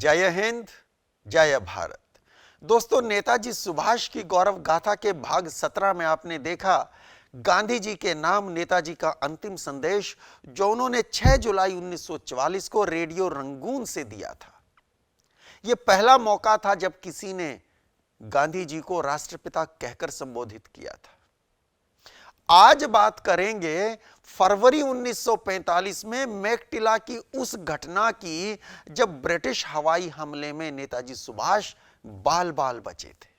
जय हिंद, जय भारत। दोस्तों, नेताजी सुभाष की गौरव गाथा के भाग 17 में आपने देखा गांधी जी के नाम नेताजी का अंतिम संदेश, जो उन्होंने 6 जुलाई 1944 को रेडियो रंगून से दिया था। यह पहला मौका था जब किसी ने गांधी जी को राष्ट्रपिता कहकर संबोधित किया था। आज बात करेंगे फरवरी 1945 में मैकटिला की उस घटना की जब ब्रिटिश हवाई हमले में नेताजी सुभाष बाल बाल बचे थे।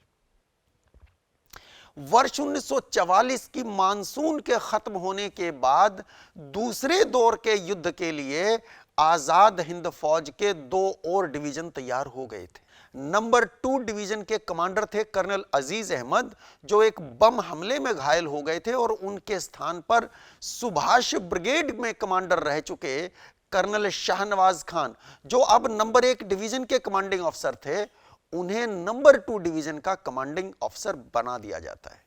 वर्ष 1944 की मानसून के खत्म होने के बाद दूसरे दौर के युद्ध के लिए आजाद हिंद फौज के 2 और डिवीजन तैयार हो गए थे। नंबर 2 डिवीजन के कमांडर थे कर्नल अजीज अहमद, जो एक बम हमले में घायल हो गए थे, और उनके स्थान पर सुभाष ब्रिगेड में कमांडर रह चुके कर्नल शाहनवाज खान, जो अब नंबर 1 डिवीजन के कमांडिंग अफसर थे, उन्हें नंबर 2 डिवीजन का कमांडिंग अफसर बना दिया जाता है।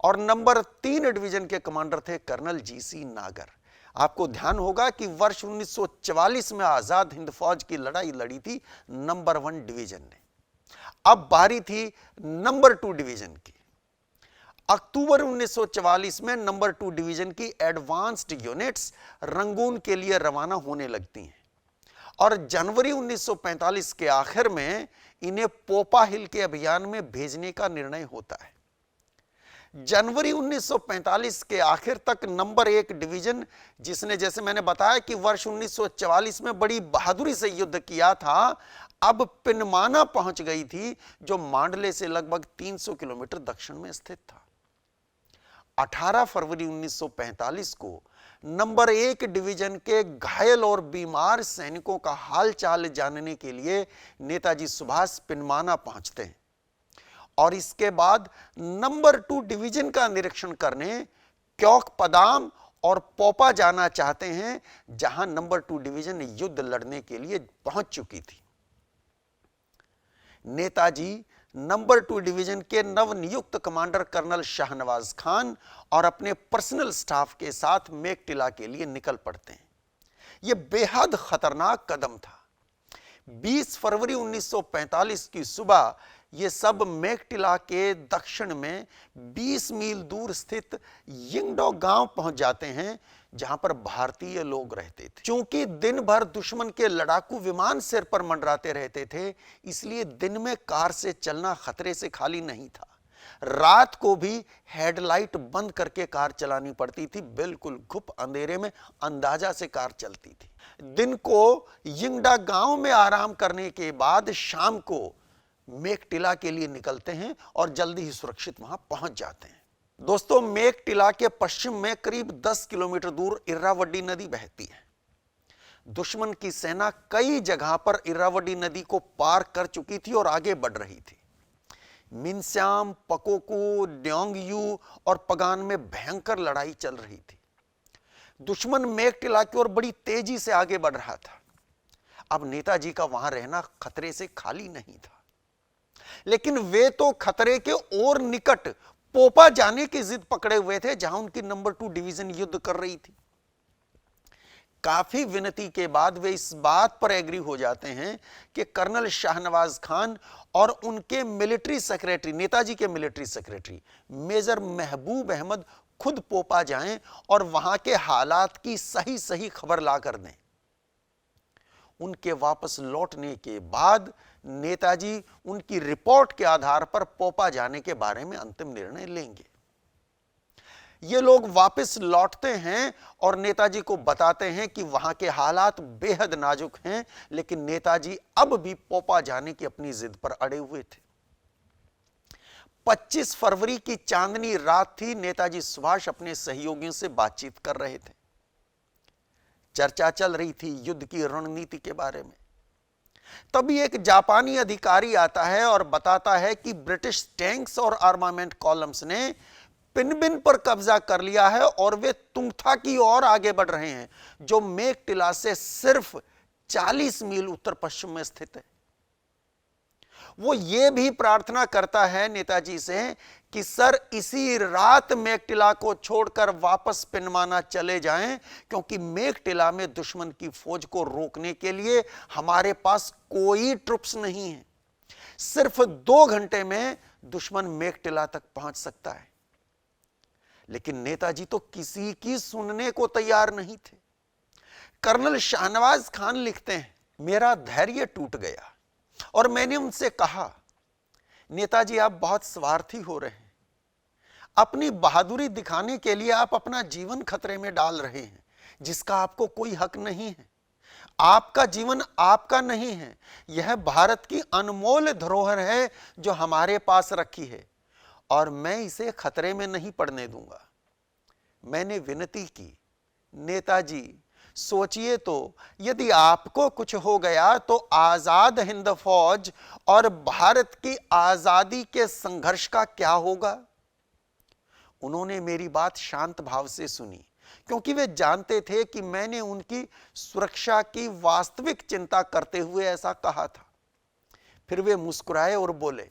और नंबर 3 डिवीजन के कमांडर थे कर्नल जीसी नागर। आपको ध्यान होगा कि वर्ष 1944 में आजाद हिंद फौज की लड़ाई लड़ी थी नंबर 1 डिवीजन ने। अब बारी थी नंबर 2 डिवीजन की। अक्टूबर 1944 में नंबर 2 डिवीजन की एडवांस्ड यूनिट्स रंगून के लिए रवाना होने लगती हैं, और जनवरी 1945 के आखिर में इन्हें पोपा हिल के अभियान में भेजने का निर्णय होता है। जनवरी 1945 के आखिर तक नंबर 1 डिवीजन, जिसने, जैसे मैंने बताया कि वर्ष 1944 में बड़ी बहादुरी से युद्ध किया था, अब पिनमाना पहुंच गई थी, जो मांडले से लगभग 300 किलोमीटर दक्षिण में स्थित था। 18 फरवरी 1945 को नंबर 1 डिवीजन के घायल और बीमार सैनिकों का हालचाल जानने के लिए नेताजी सुभाष पिनमाना पहुंचते हैं, और इसके बाद नंबर 2 डिवीजन का निरीक्षण करने क्योक पदाम और पोपा जाना चाहते हैं, जहां नंबर 2 डिवीजन युद्ध लड़ने के लिए पहुंच चुकी थी। नेताजी नंबर 2 डिवीजन के नवनियुक्त कमांडर कर्नल शाहनवाज खान और अपने पर्सनल स्टाफ के साथ मैकटिला के लिए निकल पड़ते हैं। यह बेहद खतरनाक कदम था। 20 फरवरी 1945 की सुबह ये सब मैकटिला के दक्षिण में 20 मील दूर स्थित यिंगडो गांव पहुंच जाते हैं, जहां पर भारतीय लोग रहते थे। क्योंकि दिन भर दुश्मन के लड़ाकू विमान सिर पर मंडराते रहते थे, इसलिए दिन में कार से चलना खतरे से खाली नहीं था। रात को भी हेडलाइट बंद करके कार चलानी पड़ती थी। बिल्कुल घुप अंधेरे में अंदाजा से कार चलती थी। दिन को यिंगडा गांव में आराम करने के बाद शाम को मैकटिला के लिए निकलते हैं और जल्दी ही सुरक्षित वहां पहुंच जाते हैं। दोस्तों, मैकटिला के पश्चिम में करीब 10 किलोमीटर दूर इर्रावडी नदी बहती है। दुश्मन की सेना कई जगह पर इर्रावडी नदी को पार कर चुकी थी और आगे बढ़ रही थी। मिनस्याम, पकोकू, ड्योंगयू और पगान में भयंकर लड़ाई चल रही थी। दुश्मन मैकटिला की ओर बड़ी तेजी से आगे बढ़ रहा था। अब नेताजी का वहां रहना खतरे से खाली नहीं था, लेकिन वे तो खतरे के और निकट पोपा जाने की जिद पकड़े हुए थे, जहां उनकी नंबर 2 डिवीजन युद्ध कर रही थी। काफी विनती के बाद वे इस बात पर एग्री हो जाते हैं कि कर्नल शाहनवाज खान और उनके मिलिट्री सेक्रेटरी, नेताजी के मिलिट्री सेक्रेटरी मेजर महबूब अहमद खुद पोपा जाएं और वहां के हालात की सही सही खबर ला कर दें। उनके वापस लौटने के बाद नेताजी उनकी रिपोर्ट के आधार पर पोपा जाने के बारे में अंतिम निर्णय लेंगे। ये लोग वापस लौटते हैं और नेताजी को बताते हैं कि वहां के हालात बेहद नाजुक हैं, लेकिन नेताजी अब भी पोपा जाने की अपनी जिद पर अड़े हुए थे। 25 फरवरी की चांदनी रात थी। नेताजी सुभाष अपने सहयोगियों से बातचीत कर रहे थे। चर्चा चल रही थी युद्ध की रणनीति के बारे में। तभी एक जापानी अधिकारी आता है और बताता है कि ब्रिटिश टैंक्स और आर्मामेंट कॉलम्स ने पिनबिन पर कब्जा कर लिया है और वे तुंगथा की ओर आगे बढ़ रहे हैं, जो मैकटिला से सिर्फ 40 मील उत्तर पश्चिम में स्थित है। वो ये भी प्रार्थना करता है नेताजी से कि सर इसी रात मेकटिला को छोड़कर वापस पिनमाना चले जाएं, क्योंकि मेकटिला में दुश्मन की फौज को रोकने के लिए हमारे पास कोई ट्रुप्स नहीं है। सिर्फ 2 घंटे में दुश्मन मेकटिला तक पहुंच सकता है। लेकिन नेताजी तो किसी की सुनने को तैयार नहीं थे। कर्नल शाहनवाज खान लिखते हैं, मेरा धैर्य टूट गया और मैंने उनसे कहा, नेताजी आप बहुत स्वार्थी हो रहे हैं। अपनी बहादुरी दिखाने के लिए आप अपना जीवन खतरे में डाल रहे हैं, जिसका आपको कोई हक नहीं है। आपका जीवन आपका नहीं है, यह भारत की अनमोल धरोहर है जो हमारे पास रखी है, और मैं इसे खतरे में नहीं पड़ने दूंगा। मैंने विनती की, नेताजी सोचिए तो, यदि आपको कुछ हो गया तो आजाद हिंद फौज और भारत की आजादी के संघर्ष का क्या होगा। उन्होंने मेरी बात शांत भाव से सुनी, क्योंकि वे जानते थे कि मैंने उनकी सुरक्षा की वास्तविक चिंता करते हुए ऐसा कहा था। फिर वे मुस्कुराए और बोले,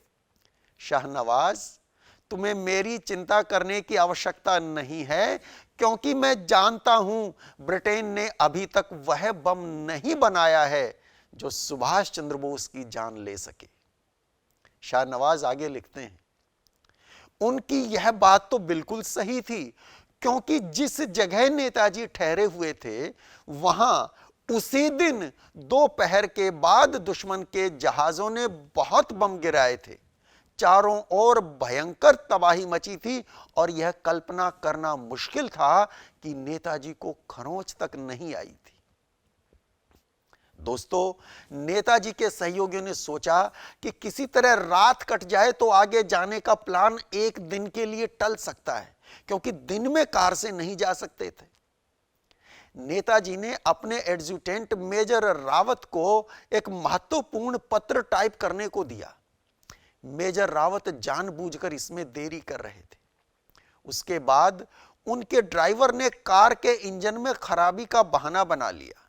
शाहनवाज, तुम्हें मेरी चिंता करने की आवश्यकता नहीं है, क्योंकि मैं जानता हूं ब्रिटेन ने अभी तक वह बम नहीं बनाया है जो सुभाष चंद्र बोस की जान ले सके। शाहनवाज आगे लिखते हैं, उनकी यह बात तो बिल्कुल सही थी, क्योंकि जिस जगह नेताजी ठहरे हुए थे वहां उसी दिन दोपहर के बाद दुश्मन के जहाजों ने बहुत बम गिराए थे। चारों ओर भयंकर तबाही मची थी और यह कल्पना करना मुश्किल था कि नेताजी को खरोंच तक नहीं आई थी। दोस्तों, नेताजी के सहयोगियों ने सोचा कि किसी तरह रात कट जाए तो आगे जाने का प्लान एक दिन के लिए टल सकता है, क्योंकि दिन में कार से नहीं जा सकते थे। नेताजी ने अपने एडजुटेंट मेजर रावत को एक महत्वपूर्ण पत्र टाइप करने को दिया। मेजर रावत जानबूझकर इसमें देरी कर रहे थे। उसके बाद उनके ड्राइवर ने कार के इंजन में खराबी का बहाना बना लिया।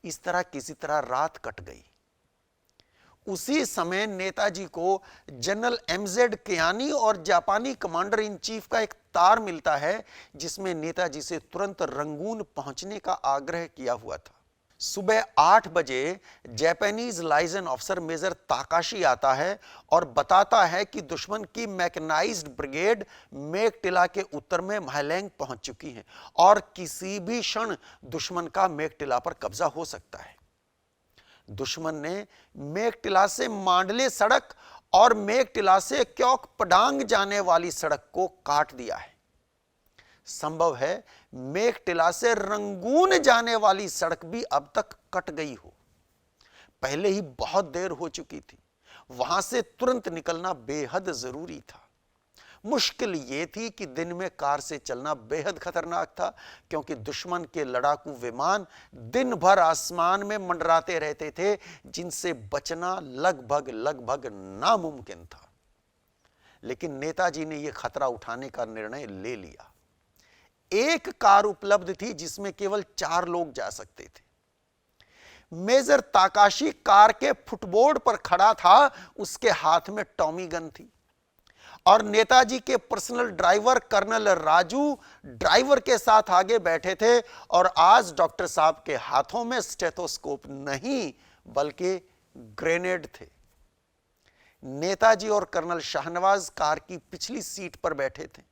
इस तरह किसी तरह रात कट गई। उसी समय नेताजी को जनरल एमजेड कियानी और जापानी कमांडर इन चीफ का एक तार मिलता है, जिसमें नेताजी से तुरंत रंगून पहुंचने का आग्रह किया हुआ था। सुबह 8 बजे Japanese liaison officer major Takashi आता है और बताता है कि दुश्मन की मैकेनाइज्ड ब्रिगेड मेकटिला के उत्तर में महलैंग पहुंच चुकी है और किसी भी क्षण दुश्मन का मेकटिला पर कब्जा हो सकता है। दुश्मन ने मेकटिला से मांडले सड़क और मेकटिला से क्योक पडांग जाने वाली सड़क को काट दिया है। संभव है मेकटिला से रंगून जाने वाली सड़क भी अब तक कट गई हो। पहले ही बहुत देर हो चुकी थी। वहां से तुरंत निकलना बेहद जरूरी था। मुश्किल यह थी कि दिन में कार से चलना बेहद खतरनाक था, क्योंकि दुश्मन के लड़ाकू विमान दिन भर आसमान में मंडराते रहते थे, जिनसे बचना लगभग नामुमकिन था। लेकिन नेताजी ने यह खतरा उठाने का निर्णय ले लिया। एक कार उपलब्ध थी जिसमें केवल 4 लोग जा सकते थे। मेजर ताकाशी कार के फुटबोर्ड पर खड़ा था, उसके हाथ में टॉमी गन थी और नेताजी के personal driver colonel Raju driver के साथ आगे बैठे थे और आज डॉक्टर साहब के हाथों में स्टेथोस्कोप नहीं बल्कि ग्रेनेड थे। नेताजी और कर्नल शाहनवाज कार की पिछली सीट पर बैठे थे।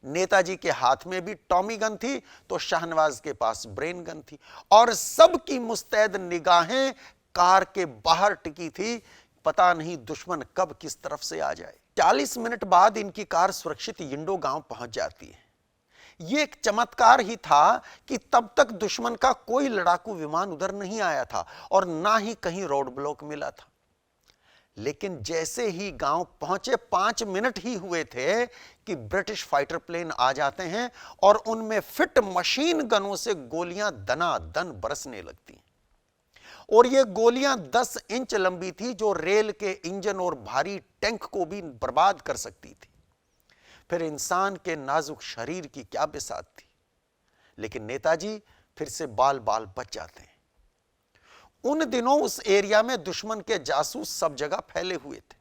नेताजी के हाथ में भी टॉमी गन थी तो शाहनवाज के पास ब्रेन गन थी और सबकी मुस्तैद निगाहें कार के बाहर टिकी थी। पता नहीं दुश्मन कब किस तरफ से आ जाए। 40 मिनट बाद इनकी कार सुरक्षित यिंडो गांव पहुंच जाती है। यह एक चमत्कार ही था कि तब तक दुश्मन का कोई लड़ाकू विमान उधर नहीं आया था और ना ही कहीं रोड ब्लॉक मिला था। लेकिन जैसे ही गांव पहुंचे 5 मिनट ही हुए थे कि ब्रिटिश फाइटर प्लेन आ जाते हैं और उनमें फिट मशीन गनों से गोलियां दनादन बरसने लगती हैं। और ये गोलियां 10 इंच लंबी थी, जो रेल के इंजन और भारी टैंक को भी बर्बाद कर सकती थी। फिर इंसान के नाजुक शरीर की क्या बिसात थी। लेकिन नेताजी फिर से बाल बाल बच जाते हैं। उन दिनों उस एरिया में दुश्मन के जासूस सब जगह फैले हुए थे।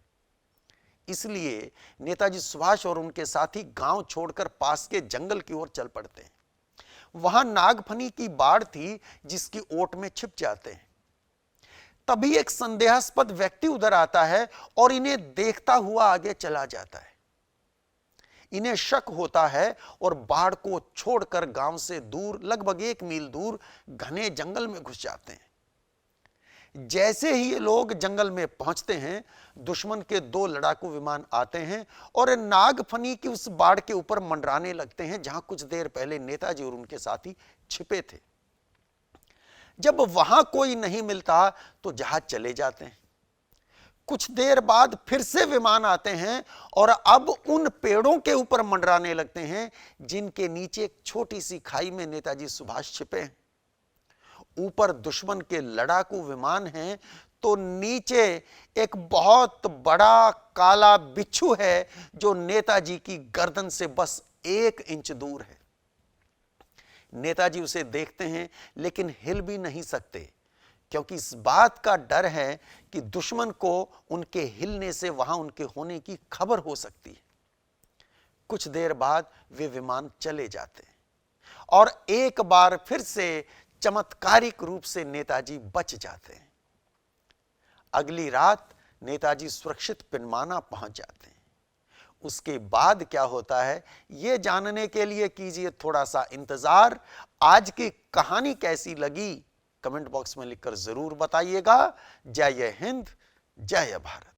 इसलिए नेताजी सुभाष और उनके साथी गांव छोड़कर पास के जंगल की ओर चल पड़ते हैं। वहां नागफनी की बाढ़ थी जिसकी ओट में छिप जाते हैं। तभी एक संदेहास्पद व्यक्ति उधर आता है और इन्हें देखता हुआ आगे चला जाता है। इन्हें शक होता है और बाढ़ को छोड़कर गांव से दूर, लगभग 1 मील दूर घने जंगल में घुस जाते हैं। जैसे ही ये लोग जंगल में पहुंचते हैं, दुश्मन के 2 लड़ाकू विमान आते हैं और नागफनी की उस बाढ़ के ऊपर मंडराने लगते हैं जहां कुछ देर पहले नेताजी और उनके साथी छिपे थे। जब वहां कोई नहीं मिलता तो जहाज चले जाते हैं। कुछ देर बाद फिर से विमान आते हैं और अब उन पेड़ों के ऊपर मंडराने लगते हैं जिनके नीचे एक छोटी सी खाई में नेताजी सुभाष छिपे हैं। ऊपर दुश्मन के लड़ाकू विमान हैं तो नीचे एक बहुत बड़ा काला बिच्छू है जो नेताजी की गर्दन से बस 1 इंच दूर है। नेताजी उसे देखते हैं लेकिन हिल भी नहीं सकते, क्योंकि इस बात का डर है कि दुश्मन को उनके हिलने से वहां उनके होने की खबर हो सकती है। कुछ देर बाद वे विमान चले जाते हैं और एक बार फिर से चमत्कारिक रूप से नेताजी बच जाते हैं। अगली रात नेताजी सुरक्षित पिनमाना पहुंच जाते हैं। उसके बाद क्या होता है यह जानने के लिए कीजिए थोड़ा सा इंतजार। आज की कहानी कैसी लगी कमेंट बॉक्स में लिखकर जरूर बताइएगा। जय हिंद, जय भारत।